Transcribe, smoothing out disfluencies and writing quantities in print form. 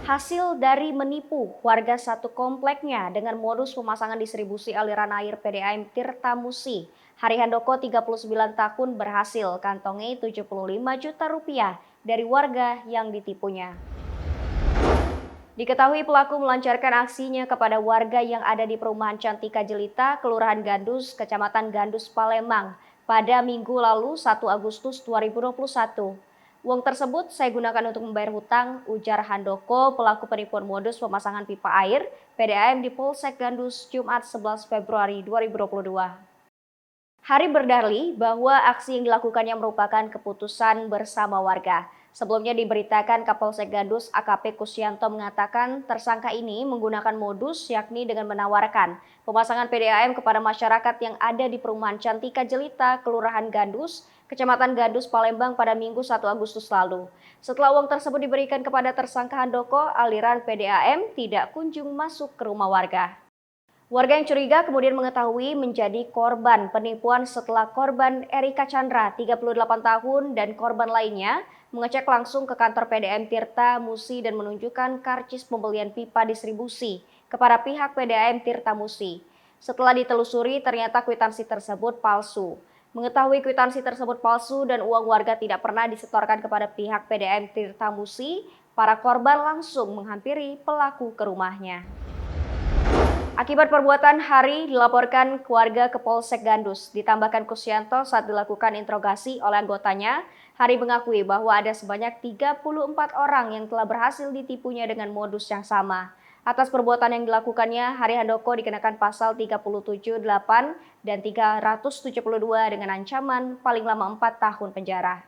Hasil dari menipu warga satu kompleknya dengan modus pemasangan distribusi aliran air PDAM Tirta Musi. Hari Handoko 39 tahun berhasil kantongi 75 juta rupiah dari warga yang ditipunya. Diketahui pelaku melancarkan aksinya kepada warga yang ada di perumahan Cantika Jelita, Kelurahan Gandus, Kecamatan Gandus, Palembang pada Minggu lalu 1 Agustus 2021. Uang tersebut saya gunakan untuk membayar hutang, ujar Handoko, pelaku penipuan modus pemasangan pipa air PDAM di Polsek Gandus, Jumat 11 Februari 2022. Hari berdalih bahwa aksi yang dilakukannya merupakan keputusan bersama warga. Sebelumnya diberitakan Kapolsek Gandus AKP Kusyanto mengatakan tersangka ini menggunakan modus yakni dengan menawarkan pemasangan PDAM kepada masyarakat yang ada di perumahan Cantika Jelita, Kelurahan Gandus, Kecamatan Gandus, Palembang pada Minggu 1 Agustus lalu. Setelah uang tersebut diberikan kepada tersangka Handoko, aliran PDAM tidak kunjung masuk ke rumah warga. Warga yang curiga kemudian mengetahui menjadi korban penipuan setelah korban Erika Chandra, 38 tahun, dan korban lainnya mengecek langsung ke kantor PDAM Tirta Musi dan menunjukkan karcis pembelian pipa distribusi kepada pihak PDAM Tirta Musi. Setelah ditelusuri, ternyata kwitansi tersebut palsu. Mengetahui kwitansi tersebut palsu dan uang warga tidak pernah disetorkan kepada pihak PDAM Tirta Musi, para korban langsung menghampiri pelaku ke rumahnya. Akibat perbuatan Hari dilaporkan keluarga ke Polsek Gandus. Ditambahkan Kusyanto saat dilakukan interogasi oleh anggotanya, Hari mengakui bahwa ada sebanyak 34 orang yang telah berhasil ditipunya dengan modus yang sama. Atas perbuatan yang dilakukannya, Hari Handoko dikenakan pasal 37(8) dan 372 dengan ancaman paling lama 4 tahun penjara.